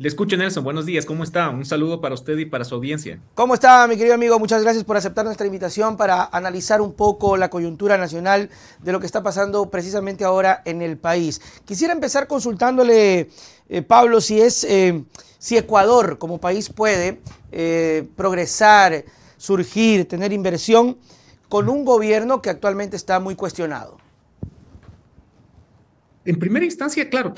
Le escucho, Nelson. Buenos días. ¿Cómo está? Un saludo para usted y para su audiencia. ¿Cómo está, mi querido amigo? Muchas gracias por aceptar nuestra invitación para analizar un poco la coyuntura nacional de lo que está pasando precisamente ahora en el país. Quisiera empezar consultándole, Pablo, si Ecuador como país puede progresar, surgir, tener inversión con un gobierno que actualmente está muy cuestionado. En primera instancia, claro,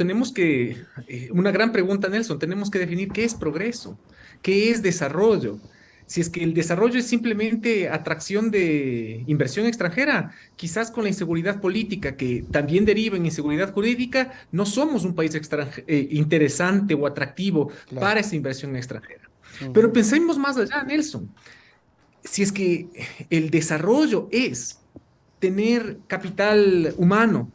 una gran pregunta, Nelson, tenemos que definir qué es progreso, qué es desarrollo. Si es que el desarrollo es simplemente atracción de inversión extranjera, quizás con la inseguridad política que también deriva en inseguridad jurídica, no somos un país interesante o atractivo Claro. para esa inversión extranjera. Pero Ujú. pensemos más allá, Nelson. Si es que el desarrollo es tener capital humano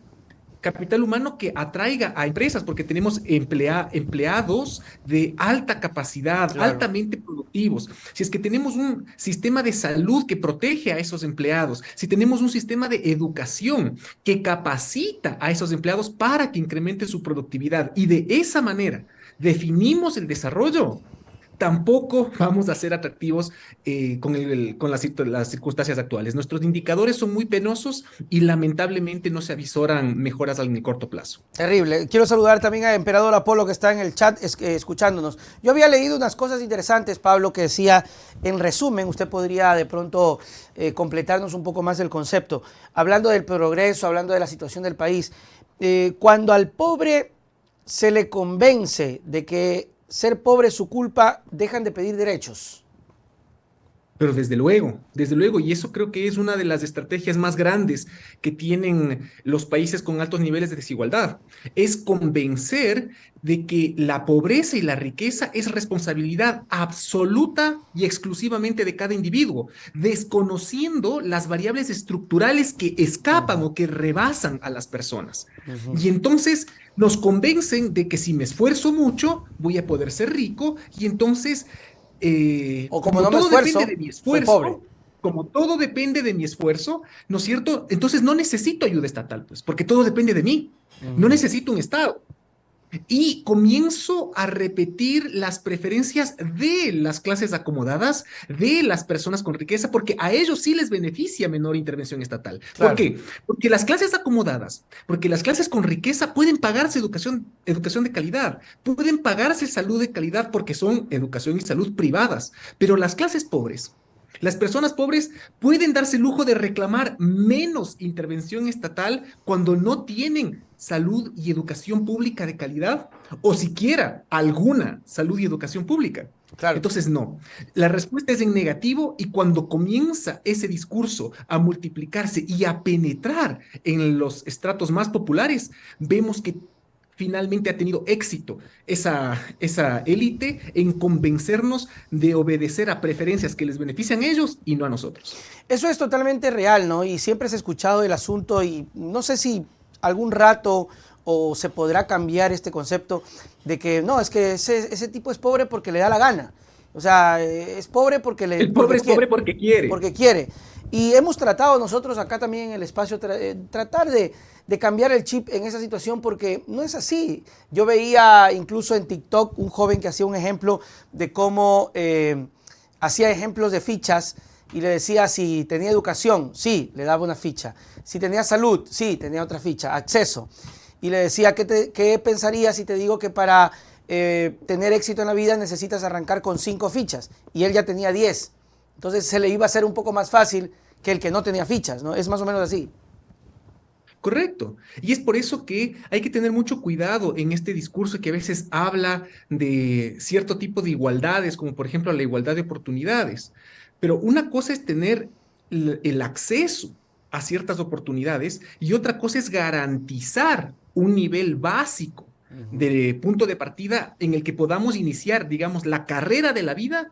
que atraiga a empresas, porque tenemos empleados de alta capacidad, Claro. altamente productivos. Si es que tenemos un sistema de salud que protege a esos empleados, si tenemos un sistema de educación que capacita a esos empleados para que incremente su productividad y de esa manera definimos el desarrollo, tampoco vamos a ser atractivos con las circunstancias actuales. Nuestros indicadores son muy penosos y lamentablemente no se avisoran mejoras en el corto plazo. Terrible. Quiero saludar también a Emperador Apolo que está en el chat escuchándonos. Yo había leído unas cosas interesantes, Pablo, que decía, en resumen, usted podría de pronto completarnos un poco más el concepto, hablando del progreso, hablando de la situación del país. Cuando al pobre se le convence de que ser pobre es su culpa, dejan de pedir derechos. Pero desde luego, y eso creo que es una de las estrategias más grandes que tienen los países con altos niveles de desigualdad, es convencer de que la pobreza y la riqueza es responsabilidad absoluta y exclusivamente de cada individuo, desconociendo las variables estructurales que escapan Ujú, o que rebasan a las personas. ujú. Y entonces nos convencen de que si me esfuerzo mucho, voy a poder ser rico y entonces O como como no me todo depende esfuerzo, de mi soy pobre. esfuerzo, como todo depende de mi esfuerzo, ¿no es cierto? Entonces no necesito ayuda estatal, pues, porque todo depende de mí. No Ujú. necesito un Estado. Y comienzo a repetir las preferencias de las clases acomodadas, de las personas con riqueza, porque a ellos sí les beneficia menor intervención estatal. ¿Por Claro. qué? Porque las clases acomodadas, porque las clases con riqueza pueden pagarse educación de calidad, pueden pagarse salud de calidad porque son educación y salud privadas, pero las clases pobres, las personas pobres pueden darse el lujo de reclamar menos intervención estatal cuando no tienen salud y educación pública de calidad o siquiera alguna salud y educación pública. Claro. Entonces, no, la respuesta es en negativo y cuando comienza ese discurso a multiplicarse y a penetrar en los estratos más populares, vemos que finalmente ha tenido éxito esa élite en convencernos de obedecer a preferencias que les benefician a ellos y no a nosotros. Eso es totalmente real, ¿no? Y siempre se ha escuchado el asunto y no sé si algún rato o se podrá cambiar este concepto de que no, es que ese tipo es pobre porque le da la gana. O sea, es pobre El porque pobre es quiere, pobre porque quiere. porque quiere. Y hemos tratado nosotros acá también en el espacio tratar de cambiar el chip en esa situación porque no es así. Yo veía incluso en TikTok un joven que hacía un ejemplo de cómo hacía ejemplos de fichas y le decía si tenía educación, sí, le daba una ficha. Si tenía salud, sí, tenía otra ficha. Acceso. Y le decía, ¿qué pensarías si te digo que para tener éxito en la vida necesitas arrancar con 5 fichas? Y él ya tenía 10. Entonces se le iba a hacer un poco más fácil que el que no tenía fichas, ¿no? Es más o menos así. Correcto. Y es por eso que hay que tener mucho cuidado en este discurso que a veces habla de cierto tipo de igualdades, como por ejemplo la igualdad de oportunidades. Pero una cosa es tener el acceso a ciertas oportunidades y otra cosa es garantizar un nivel básico de punto de partida en el que podamos iniciar, digamos, la carrera de la vida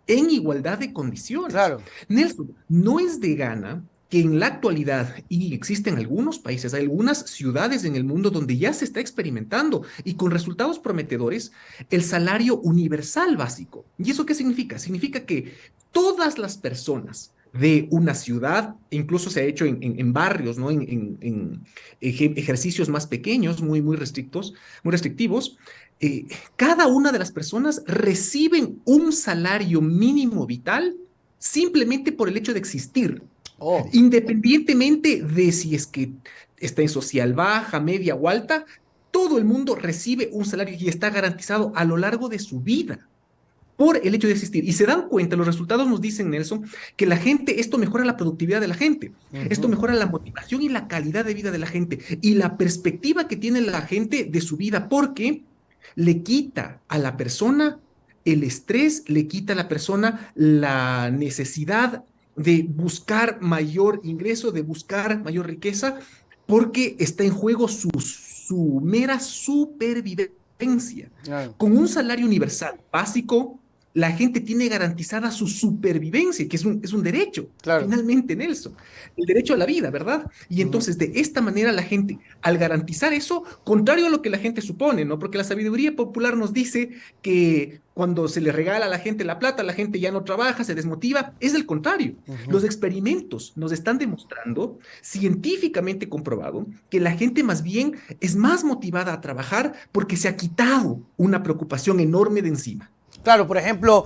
en igualdad de condiciones. Claro. Nelson, no es de gana que en la actualidad, y existen algunos países, hay algunas ciudades en el mundo donde ya se está experimentando y con resultados prometedores, el salario universal básico. ¿Y eso qué significa? Significa que todas las personas de una ciudad, incluso se ha hecho en barrios, ¿no? Ejercicios más pequeños, muy restrictos, muy restrictivos. Cada una de las personas reciben un salario mínimo vital simplemente por el hecho de existir, Oh. independientemente de si es que está en social baja, media o alta, todo el mundo recibe un salario y está garantizado a lo largo de su vida por el hecho de existir. Y se dan cuenta, los resultados nos dicen, Nelson, que la gente, esto mejora la productividad de la gente, esto Ujú. mejora la motivación y la calidad de vida de la gente y la perspectiva que tiene la gente de su vida, porque le quita a la persona el estrés, le quita a la persona la necesidad de buscar mayor ingreso, de buscar mayor riqueza, porque está en juego su mera supervivencia. Claro. Con un salario universal básico, la gente tiene garantizada su supervivencia, que es un derecho, Claro. finalmente, Nelson, el derecho a la vida, ¿verdad? Y Ujú. entonces, de esta manera, la gente, al garantizar eso, contrario a lo que la gente supone, ¿no? Porque la sabiduría popular nos dice que cuando se le regala a la gente la plata, la gente ya no trabaja, se desmotiva. Es el contrario. Ujú. Los experimentos nos están demostrando, científicamente comprobado, que la gente más bien es más motivada a trabajar porque se ha quitado una preocupación enorme de encima. Claro, por ejemplo,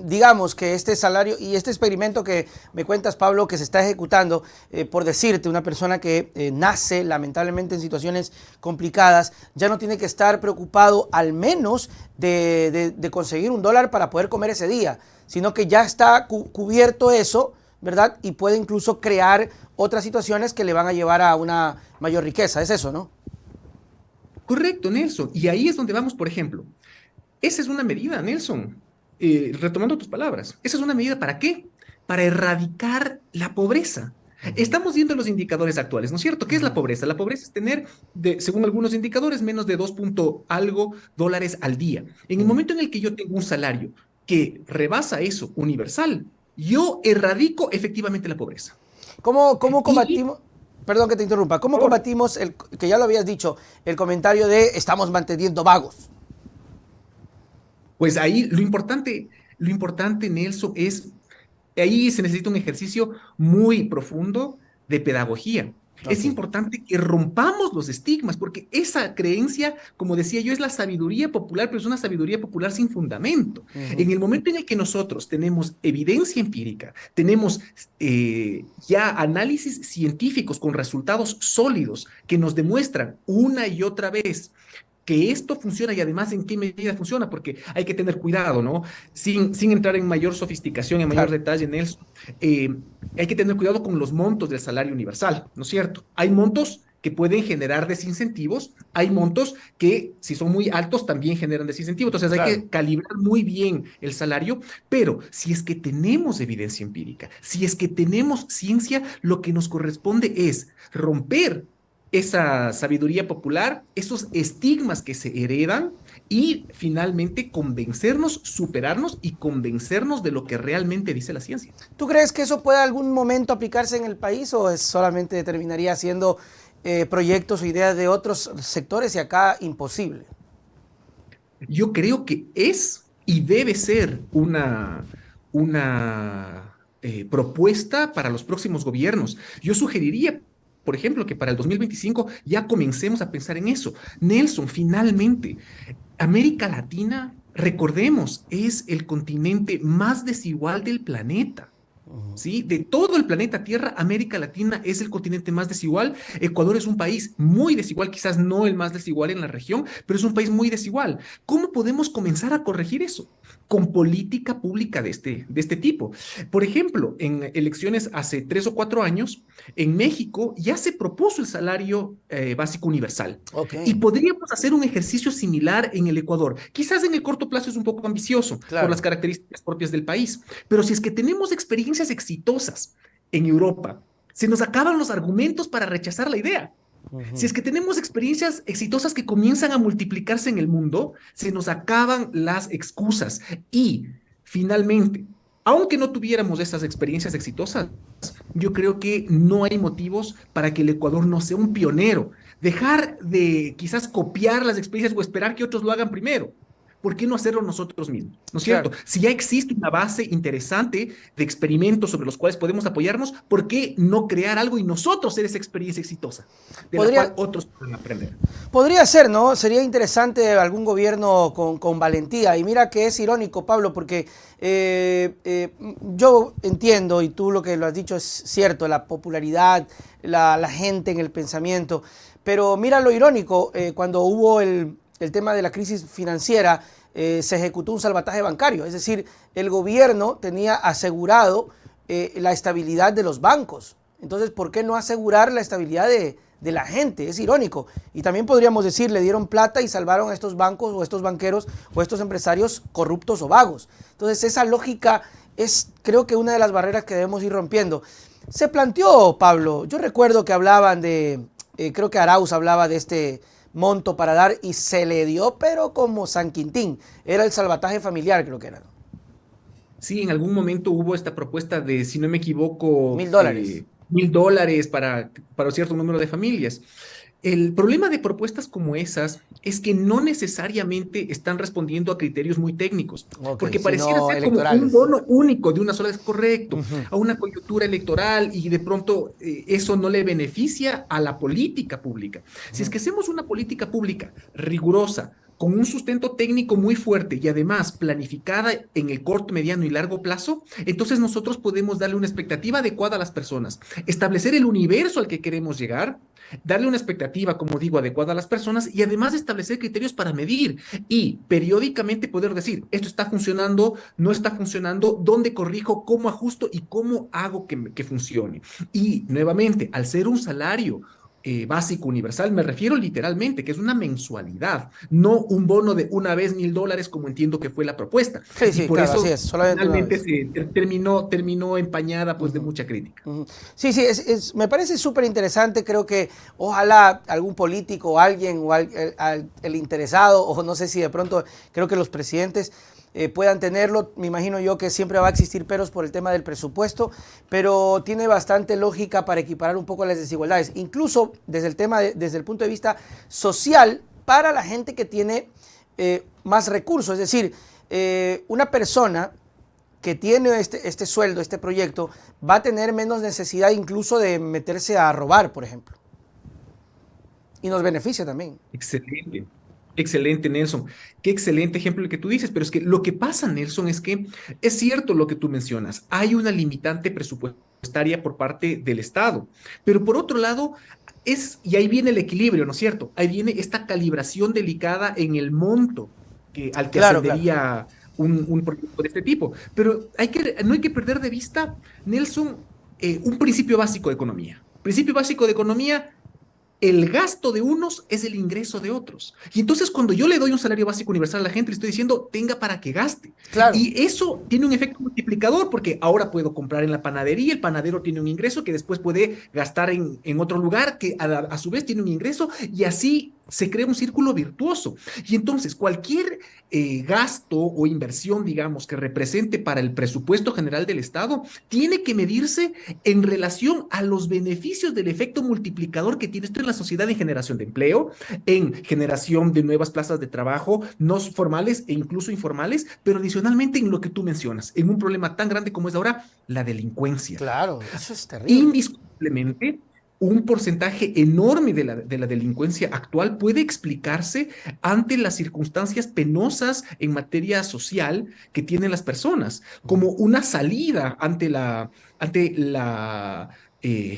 digamos que este salario y este experimento que me cuentas, Pablo, que se está ejecutando, por decirte, una persona que nace lamentablemente en situaciones complicadas, ya no tiene que estar preocupado al menos de conseguir $1 para poder comer ese día, sino que ya está cubierto eso, ¿verdad? Y puede incluso crear otras situaciones que le van a llevar a una mayor riqueza. Es eso, ¿no? Correcto, Nelson. Y ahí es donde vamos, por ejemplo. Esa es una medida, Nelson. Retomando tus palabras, esa es una medida ¿para qué? Para erradicar la pobreza. Ujú. Estamos viendo los indicadores actuales, ¿no es cierto? ¿Qué es la Ujú. pobreza? La pobreza es tener, según algunos indicadores, menos de 2 punto algo dólares al día. En el Ujú. momento en el que yo tengo un salario que rebasa eso universal, yo erradico efectivamente la pobreza. ¿Cómo Y, combatimos? Perdón que te interrumpa. ¿Cómo por favor, combatimos el que ya lo habías dicho, el comentario de estamos manteniendo vagos? pues ahí lo importante, Nelson, es ahí se necesita un ejercicio muy profundo de pedagogía. Ok. Es importante que rompamos los estigmas, porque esa creencia, como decía yo, es la sabiduría popular, pero es una sabiduría popular sin fundamento. Ujú. En el momento en el que nosotros tenemos evidencia empírica, tenemos ya análisis científicos con resultados sólidos que nos demuestran una y otra vez que esto funciona y además en qué medida funciona, porque hay que tener cuidado, ¿no? Sin entrar en mayor sofisticación, en mayor Claro. detalle, Nelson, eh, hay que tener cuidado con los montos del salario universal, ¿no es cierto? Hay montos que pueden generar desincentivos, hay montos que si son muy altos también generan desincentivos, entonces hay Claro. que calibrar muy bien el salario, pero si es que tenemos evidencia empírica, si es que tenemos ciencia, lo que nos corresponde es romper esa sabiduría popular, esos estigmas que se heredan y finalmente convencernos, superarnos y convencernos de lo que realmente dice la ciencia. ¿Tú crees que eso puede algún momento aplicarse en el país o es solamente terminaría siendo proyectos o ideas de otros sectores y acá imposible? Yo creo que es y debe ser una propuesta para los próximos gobiernos. Yo sugeriría, por ejemplo, que para el 2025 ya comencemos a pensar en eso. Nelson, finalmente, América Latina, recordemos, es el continente más desigual del planeta. ¿Sí? De todo el planeta Tierra, América Latina es el continente más desigual. Ecuador es un país muy desigual, quizás no el más desigual en la región, pero es un país muy desigual. ¿Cómo podemos comenzar a corregir eso? Con política pública de este tipo. Por ejemplo, en elecciones hace 3 o 4 años, en México ya se propuso el salario básico universal. Ok. Y podríamos hacer un ejercicio similar en el Ecuador. Quizás en el corto plazo es un poco ambicioso por Claro. las características propias del país, pero si es que tenemos experiencias exitosas en Europa, se nos acaban los argumentos para rechazar la idea. Si Ujú. es que tenemos experiencias exitosas que comienzan a multiplicarse en el mundo, se nos acaban las excusas. Y finalmente, aunque no tuviéramos estas experiencias exitosas, yo creo que no hay motivos para que el Ecuador no sea un pionero. Dejar de quizás copiar las experiencias o esperar que otros lo hagan primero. ¿por qué no hacerlo nosotros mismos? ¿No es cierto? Claro. Si ya existe una base interesante de experimentos sobre los cuales podemos apoyarnos, ¿por qué no crear algo y nosotros ser esa experiencia exitosa de la cual Podría, otros pueden aprender? Podría ser, ¿no? Sería interesante algún gobierno con valentía. Y mira que es irónico, Pablo, porque yo entiendo, y tú lo que lo has dicho es cierto, la popularidad, la gente en el pensamiento, pero mira lo irónico, cuando hubo el tema de la crisis financiera, se ejecutó un salvataje bancario, es decir, el gobierno tenía asegurado la estabilidad de los bancos. Entonces, ¿por qué no asegurar la estabilidad de la gente? Es irónico. Y también podríamos decir, le dieron plata y salvaron a estos bancos o estos banqueros o estos empresarios corruptos o vagos. Entonces, esa lógica es, creo que, una de las barreras que debemos ir rompiendo. Se planteó, Pablo, yo recuerdo que hablaban de, creo que Arauz hablaba de este monto para dar y se le dio, pero como San Quintín. Era el salvataje familiar, creo que era. Sí, en algún momento hubo esta propuesta de, si no me equivoco, $1.000. $1.000 para cierto número de familias. El problema de propuestas como esas es que no necesariamente están respondiendo a criterios muy técnicos, Ok, porque pareciera sino ser como un electorales. bono único de una sola vez correcto, Ujú. a una coyuntura electoral y de pronto eso no le beneficia a la política pública. Si es que hacemos una política pública rigurosa, con un sustento técnico muy fuerte y además planificada en el corto, mediano y largo plazo, entonces nosotros podemos darle una expectativa adecuada a las personas, establecer el universo al que queremos llegar, darle una expectativa, como digo, adecuada a las personas y además establecer criterios para medir y periódicamente poder decir, esto está funcionando, no está funcionando, dónde corrijo, cómo ajusto y cómo hago que funcione. Y nuevamente, al ser un salario básico universal, me refiero literalmente, que es una mensualidad, no un bono de una vez $1.000 como entiendo que fue la propuesta. Sí, Y sí, por claro, así eso es, solamente una finalmente vez. se terminó empañada pues de mucha crítica. Ujú. Sí, sí, me parece súper interesante. Creo que ojalá algún político o alguien o el interesado, o no sé si de pronto, creo que los presidentes puedan tenerlo. Me imagino yo que siempre va a existir peros por el tema del presupuesto, pero tiene bastante lógica para equiparar un poco las desigualdades, incluso desde el tema, desde el punto de vista social, para la gente que tiene más recursos. Es decir, una persona que tiene este sueldo, este proyecto, va a tener menos necesidad incluso de meterse a robar, por ejemplo. Y nos beneficia también. Excelente. Excelente, Nelson. Qué excelente ejemplo el que tú dices, pero es que lo que pasa, Nelson, es que es cierto lo que tú mencionas. Hay una limitante presupuestaria por parte del Estado, pero por otro lado, y ahí viene el equilibrio, ¿no es cierto? Ahí viene esta calibración delicada en el monto al que Claro, claro. ascendería un proyecto de este tipo. Pero no hay que perder de vista, Nelson, un principio básico de economía. Principio básico de economía: el gasto de unos es el ingreso de otros. Y entonces cuando yo le doy un salario básico universal a la gente, le estoy diciendo, tenga para que gaste. Claro. Y eso tiene un efecto multiplicador porque ahora puedo comprar en la panadería, el panadero tiene un ingreso que después puede gastar en otro lugar que a su vez tiene un ingreso y así se crea un círculo virtuoso. Y entonces cualquier gasto o inversión, digamos, que represente para el presupuesto general del Estado, tiene que medirse en relación a los beneficios del efecto multiplicador que tiene esto en la sociedad, en generación de empleo, en generación de nuevas plazas de trabajo, no formales e incluso informales, pero adicionalmente en lo que tú mencionas, en un problema tan grande como es ahora la delincuencia. Claro, eso es terrible. Indiscutiblemente, un porcentaje enorme de la delincuencia actual puede explicarse ante las circunstancias penosas en materia social que tienen las personas, como una salida ante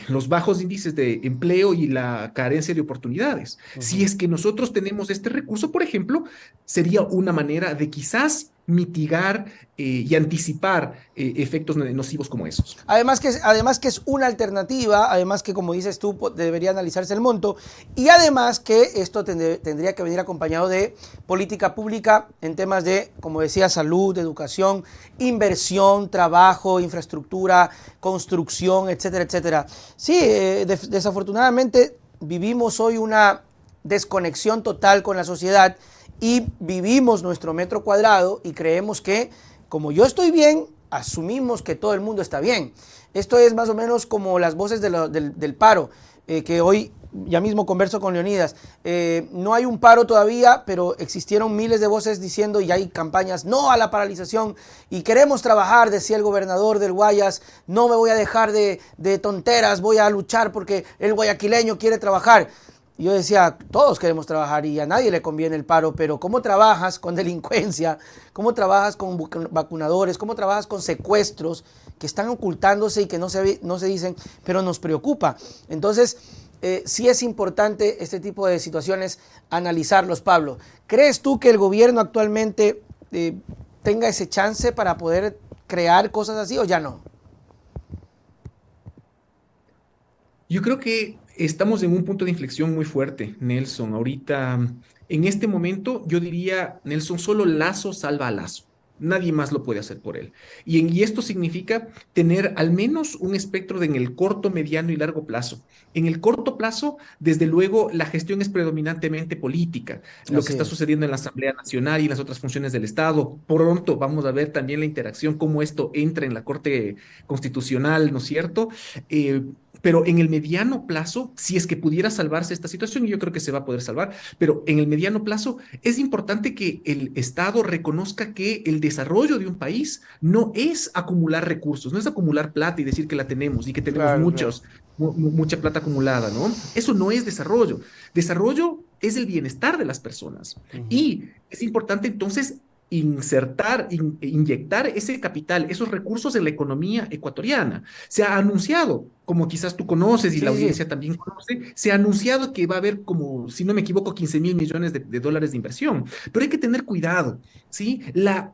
los bajos índices de empleo y la carencia de oportunidades. Si es que nosotros tenemos este recurso, por ejemplo, sería una manera de quizás mitigar y anticipar efectos nocivos como esos. Además que es una alternativa, además que como dices tú, debería analizarse el monto y además que esto tendría que venir acompañado de política pública en temas de, como decía, salud, educación, inversión, trabajo, infraestructura, construcción, etcétera, etcétera. Sí, desafortunadamente vivimos hoy una desconexión total con la sociedad y vivimos nuestro metro cuadrado y creemos que como yo estoy bien, asumimos que todo el mundo está bien. Esto es más o menos como las voces del paro, que hoy ya mismo converso con Leonidas, no hay un paro todavía, pero existieron miles de voces diciendo y hay campañas no a la paralización y queremos trabajar, decía el gobernador del Guayas, no me voy a dejar de tonteras, voy a luchar porque el guayaquileño quiere trabajar. Y yo decía, todos queremos trabajar y a nadie le conviene el paro, pero ¿cómo trabajas con delincuencia? ¿Cómo trabajas con vacunadores? ¿Cómo trabajas con secuestros que están ocultándose y que no se dicen, pero nos preocupa? Entonces, sí es importante este tipo de situaciones analizarlos, Pablo. ¿Crees tú que el gobierno actualmente tenga ese chance para poder crear cosas así o ya no? Yo creo que estamos en un punto de inflexión muy fuerte, Nelson. Ahorita, en este momento, yo diría, Nelson, solo Lazo salva a Lazo. Nadie más lo puede hacer por él. Y esto significa tener al menos un espectro en el corto, mediano y largo plazo. En el corto plazo, desde luego, la gestión es predominantemente política. Lo que Así está es. sucediendo en la Asamblea Nacional y en las otras funciones del Estado. Pronto vamos a ver también la interacción, cómo esto entra en la Corte Constitucional, ¿no es cierto? Eh, pero en el mediano plazo, si es que pudiera salvarse esta situación, y yo creo que se va a poder salvar, pero en el mediano plazo es importante que el Estado reconozca que el desarrollo de un país no es acumular recursos, no es acumular plata y decir que la tenemos y que tenemos Claro, claro. mucha plata acumulada, ¿no? Eso no es desarrollo. Desarrollo es el bienestar de las personas. Uh -huh. Y es importante entonces inyectar ese capital, esos recursos en la economía ecuatoriana. Se ha anunciado, como quizás tú conoces y Sí, la sí, sí. audiencia también conoce, se ha anunciado que va a haber como, si no me equivoco, 15.000 millones de dólares de inversión. Pero hay que tener cuidado, ¿sí? La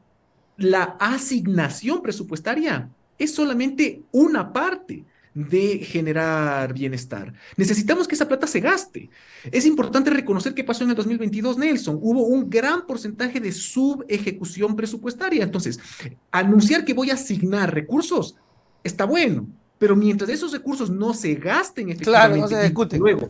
asignación presupuestaria es solamente una parte de generar bienestar. Necesitamos que esa plata se gaste. Es importante reconocer qué pasó en el 2022, Nelson. Hubo un gran porcentaje de subejecución presupuestaria. Entonces, anunciar que voy a asignar recursos está bueno, pero mientras esos recursos no se gasten Claro, no efectivamente se y ejecuten. luego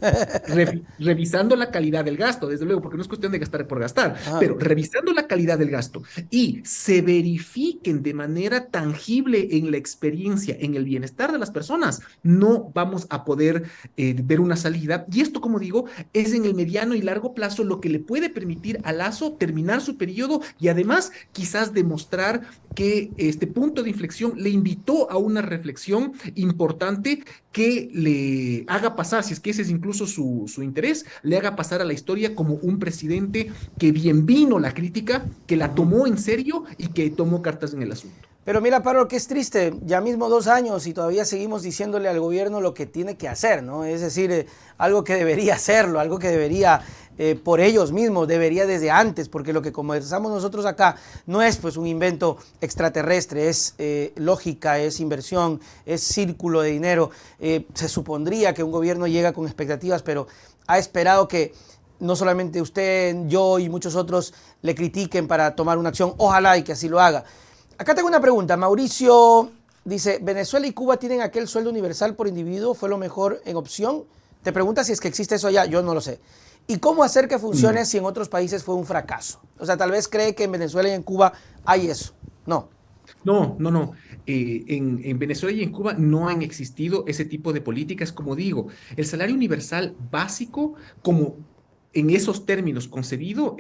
revisando la calidad del gasto, desde luego, porque no es cuestión de gastar por gastar, Ajá. pero revisando la calidad del gasto y se verifiquen de manera tangible en la experiencia, en el bienestar de las personas, no vamos a poder ver una salida. Y esto, como digo, es en el mediano y largo plazo lo que le puede permitir a Lazo terminar su periodo y además quizás demostrar que este punto de inflexión le invitó a una reflexión importante que le haga pasar, si es que ese es incluso su interés, le haga pasar a la historia como un presidente que bien vino la crítica, que Uh la -huh. tomó en serio y que tomó cartas en el asunto. Pero mira, Pablo, que es triste, ya mismo 2 años y todavía seguimos diciéndole al gobierno lo que tiene que hacer, ¿no? Es decir, algo que debería hacerlo, algo que debería, por ellos mismos, debería desde antes, porque lo que conversamos nosotros acá no es pues un invento extraterrestre, es lógica, es inversión, es círculo de dinero. Se supondría que un gobierno llega con expectativas, pero ha esperado que no solamente usted, yo y muchos otros le critiquen para tomar una acción, ojalá y que así lo haga. Acá tengo una pregunta. Mauricio dice, ¿Venezuela y Cuba tienen aquel sueldo universal por individuo? ¿Fue lo mejor en opción? Te pregunta si es que existe eso allá. Yo no lo sé. ¿Y cómo hacer que funcione No, si en otros países fue un fracaso? O sea, tal vez cree que en Venezuela y en Cuba hay eso. No. no. En Venezuela y en Cuba no han existido ese tipo de políticas, como digo, el salario universal básico, como en esos términos concebido,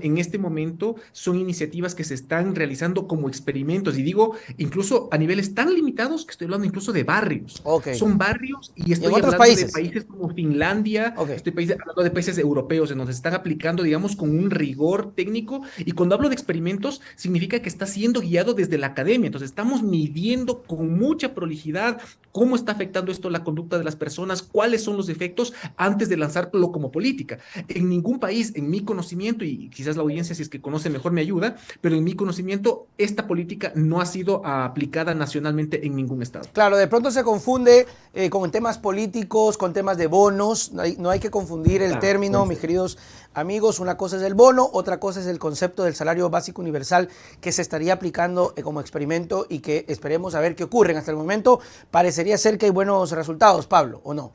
en este momento son iniciativas que se están realizando como experimentos, y digo, incluso a niveles tan limitados que estoy hablando incluso de barrios. Ok. Son barrios y ¿Y en estoy otros hablando de países? países como Finlandia, Ok. hablando de países europeos en donde se están aplicando, digamos, con un rigor técnico. Y cuando hablo de experimentos, significa que está siendo guiado desde la academia. Entonces, estamos midiendo con mucha prolijidad cómo está afectando esto la conducta de las personas, cuáles son los efectos antes de lanzarlo como política. En ningún país, en mi conocimiento, y quizás la audiencia, si es que conoce mejor, me ayuda, pero en mi conocimiento, esta política no ha sido aplicada nacionalmente en ningún estado. Claro, de pronto se confunde con temas políticos, con temas de bonos. No hay que confundir el Claro, puede término, mis ser. queridos amigos. Una cosa es el bono, otra cosa es el concepto del salario básico universal que se estaría aplicando como experimento y que esperemos a ver qué ocurre. Hasta el momento parecería ser que hay buenos resultados, Pablo, ¿o no?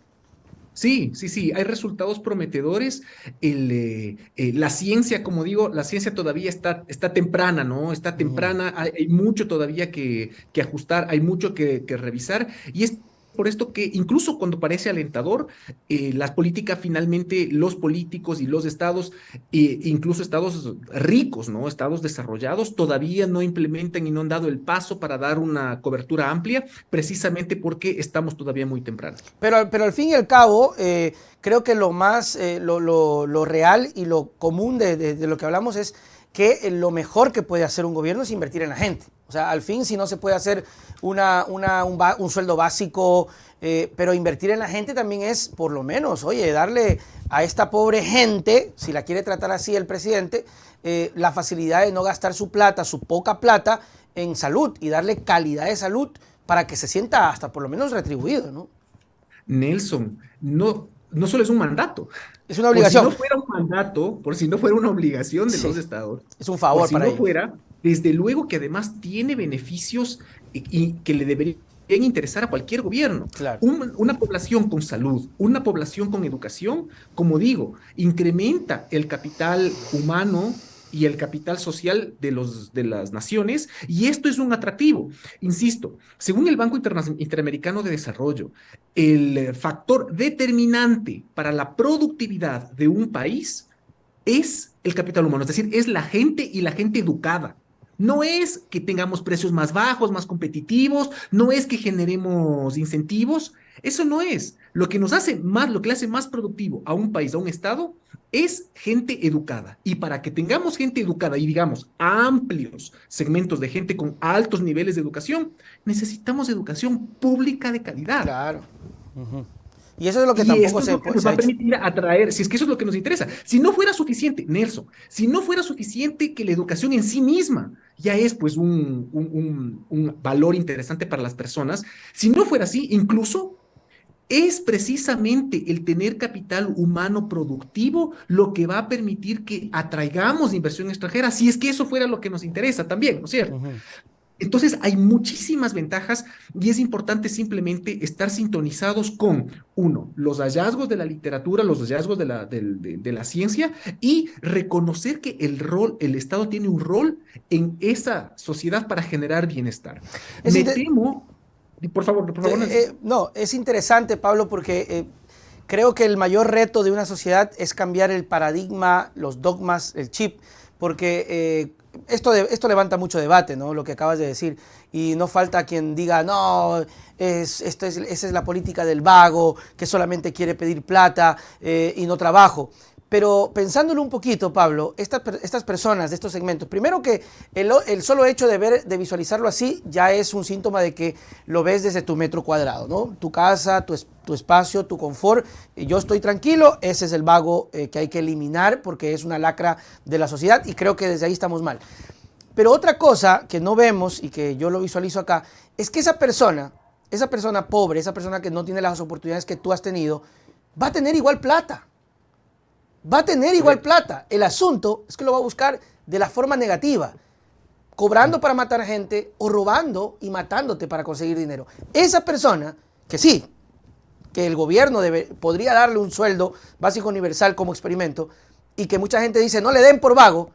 Sí, hay resultados prometedores. La ciencia, como digo, la ciencia todavía está temprana, ¿no? Está Mm. temprana, hay mucho todavía que ajustar, hay mucho que revisar, y es por esto que incluso cuando parece alentador, las políticas finalmente, los políticos y los estados, incluso estados ricos, ¿no? Estados desarrollados, todavía no implementan y no han dado el paso para dar una cobertura amplia, precisamente porque estamos todavía muy temprano. Pero al fin y al cabo, creo que lo más, lo real y lo común de lo que hablamos es que lo mejor que puede hacer un gobierno es invertir en la gente. O sea, al fin, si no se puede hacer un sueldo básico, pero invertir en la gente también es, por lo menos, oye, darle a esta pobre gente, si la quiere tratar así el presidente, la facilidad de no gastar su plata, su poca plata, en salud y darle calidad de salud para que se sienta hasta por lo menos retribuido, ¿no? Nelson, no solo es un mandato, Es una por si obligación. no fuera un mandato, por si no fuera una obligación de Sí, los estados, es un por favor si para no ellos. fuera, desde luego que además tiene beneficios y que le deberían interesar a cualquier gobierno. Claro. Una población con salud, una población con educación, como digo, incrementa el capital humano y el capital social de las naciones, y esto es un atractivo. Insisto, según el Banco Interamericano de Desarrollo, el factor determinante para la productividad de un país es el capital humano, es decir, es la gente y la gente educada. No es que tengamos precios más bajos, más competitivos, no es que generemos incentivos, eso no es. Lo que nos hace más, lo que le hace más productivo a un país, a un estado, es gente educada. Y para que tengamos gente educada y digamos amplios segmentos de gente con altos niveles de educación, necesitamos educación pública de calidad. Claro. Ujú. Y eso es lo que Y tampoco esto es lo que nos se va ha a hecho. permitir atraer, si es que eso es lo que nos interesa. Si no fuera suficiente, Nelson, si no fuera suficiente que la educación en sí misma ya es pues un valor interesante para las personas, si no fuera así, incluso es precisamente el tener capital humano productivo lo que va a permitir que atraigamos inversión extranjera, si es que eso fuera lo que nos interesa también, ¿no es cierto? Ujú. Entonces, hay muchísimas ventajas y es importante simplemente estar sintonizados con, uno, los hallazgos de la literatura, los hallazgos de la ciencia y reconocer que el Estado tiene un rol en esa sociedad para generar bienestar. Es Me inte- temo, por favor, Nelson. no, es interesante, Pablo, porque creo que el mayor reto de una sociedad es cambiar el paradigma, los dogmas, el chip, porque esto levanta mucho debate, ¿no? Lo que acabas de decir. Y no falta quien diga, no, esa es la política del vago, que solamente quiere pedir plata y no trabajo. Pero pensándolo un poquito, Pablo, estas personas de estos segmentos, primero que el solo hecho de visualizarlo así ya es un síntoma de que lo ves desde tu metro cuadrado, ¿no? Tu casa, tu espacio, tu confort. Yo estoy tranquilo, ese es el vago que hay que eliminar porque es una lacra de la sociedad y creo que desde ahí estamos mal. Pero otra cosa que no vemos y que yo lo visualizo acá es que esa persona pobre, esa persona que no tiene las oportunidades que tú has tenido, va a tener igual plata. Va a tener igual Correcto. plata. El asunto es que lo va a buscar de la forma negativa, cobrando para matar gente o robando y matándote para conseguir dinero. Esa persona, que sí, que el gobierno podría darle un sueldo básico universal como experimento y que mucha gente dice no le den por vago,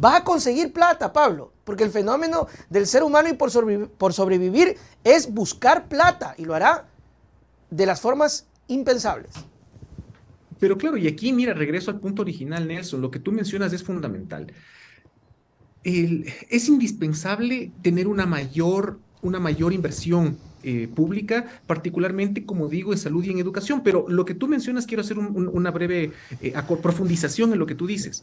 va a conseguir plata, Pablo, porque el fenómeno del ser humano y por sobrevivir es buscar plata y lo hará de las formas impensables. Pero claro, y aquí, mira, regreso al punto original, Nelson, lo que tú mencionas es fundamental. Es indispensable tener una mayor inversión pública, particularmente, como digo, en salud y en educación, pero lo que tú mencionas, quiero hacer una breve profundización en lo que tú dices.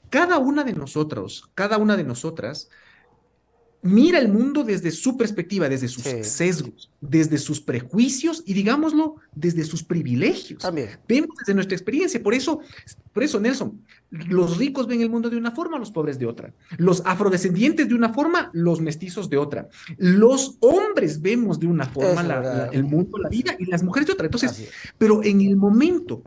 Cada una de nosotros, cada una de nosotras, mira el mundo desde su perspectiva, desde sus Sí, sesgos, desde sus prejuicios y, digámoslo, desde sus privilegios. también. Vemos desde nuestra experiencia. Por eso, Nelson, los ricos ven el mundo de una forma, los pobres de otra. Los afrodescendientes de una forma, los mestizos de otra. Los hombres vemos de una forma Eso es verdad. el mundo, la vida, y las mujeres de otra. Entonces, Así es. pero en el momento,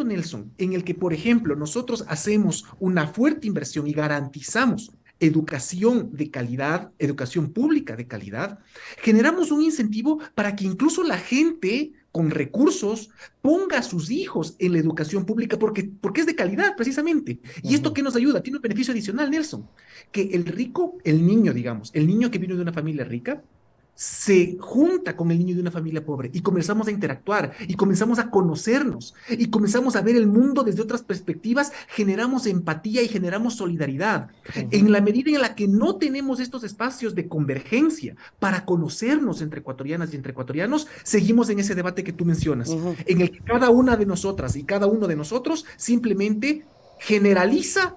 Nelson, en el que, por ejemplo, nosotros hacemos una fuerte inversión y garantizamos educación de calidad, educación pública de calidad, generamos un incentivo para que incluso la gente con recursos ponga a sus hijos en la educación pública porque es de calidad precisamente. ¿Y esto Ujú. qué nos ayuda? Tiene un beneficio adicional, Nelson, que el rico, el niño, digamos, el niño que vino de una familia rica, se junta con el niño de una familia pobre y comenzamos a interactuar y comenzamos a conocernos y comenzamos a ver el mundo desde otras perspectivas, generamos empatía y generamos solidaridad. Ujú, En la medida en la que no tenemos estos espacios de convergencia para conocernos entre ecuatorianas y entre ecuatorianos, seguimos en ese debate que tú mencionas, ujú. en el que cada una de nosotras y cada uno de nosotros simplemente generaliza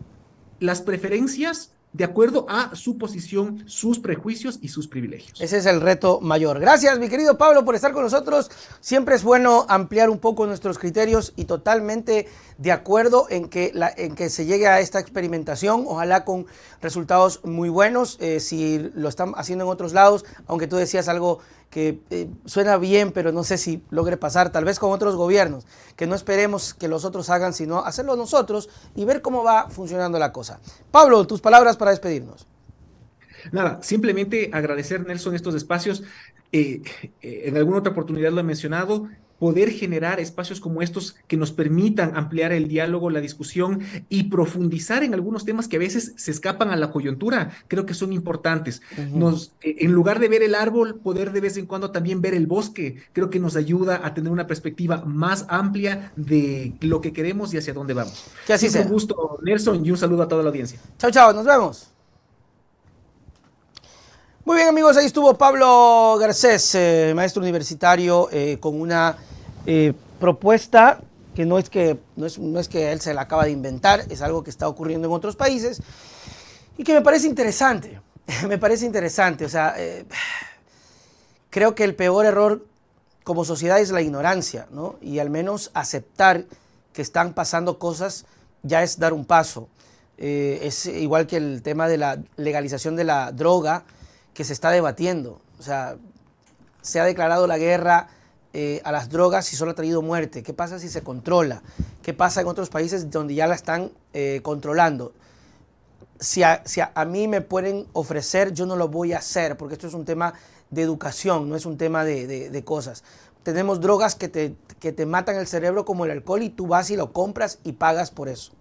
las preferencias de acuerdo a su posición, sus prejuicios y sus privilegios. Ese es el reto mayor. Gracias, mi querido Pablo, por estar con nosotros. Siempre es bueno ampliar un poco nuestros criterios y totalmente de acuerdo en que se llegue a esta experimentación, ojalá con resultados muy buenos. Si lo están haciendo en otros lados, aunque tú decías algo que suena bien, pero no sé si logre pasar, tal vez con otros gobiernos, que no esperemos que los otros hagan, sino hacerlo nosotros y ver cómo va funcionando la cosa. Pablo, tus palabras para despedirnos. Nada, simplemente agradecer, Nelson, estos espacios. Eh, en alguna otra oportunidad lo he mencionado, poder generar espacios como estos que nos permitan ampliar el diálogo, la discusión y profundizar en algunos temas que a veces se escapan a la coyuntura, creo que son importantes. Ujú. En lugar de ver el árbol, poder de vez en cuando también ver el bosque, creo que nos ayuda a tener una perspectiva más amplia de lo que queremos y hacia dónde vamos. Que así Siempre un sea. gusto, Nelson, y un saludo a toda la audiencia. Chao, chao, nos vemos. Muy bien, amigos, ahí estuvo Pablo Garcés, maestro universitario, con una propuesta que no es que él se la acaba de inventar, es algo que está ocurriendo en otros países y que me parece interesante. Me parece interesante. O sea, creo que el peor error como sociedad es la ignorancia, ¿no? Y al menos aceptar que están pasando cosas ya es dar un paso. Es igual que el tema de la legalización de la droga que se está debatiendo. O sea, se ha declarado la guerra a las drogas y solo ha traído muerte. ¿Qué pasa si se controla? ¿Qué pasa en otros países donde ya la están controlando? Si a mí me pueden ofrecer, yo no lo voy a hacer, porque esto es un tema de educación, no es un tema de cosas. Tenemos drogas que te matan el cerebro como el alcohol y tú vas y lo compras y pagas por eso.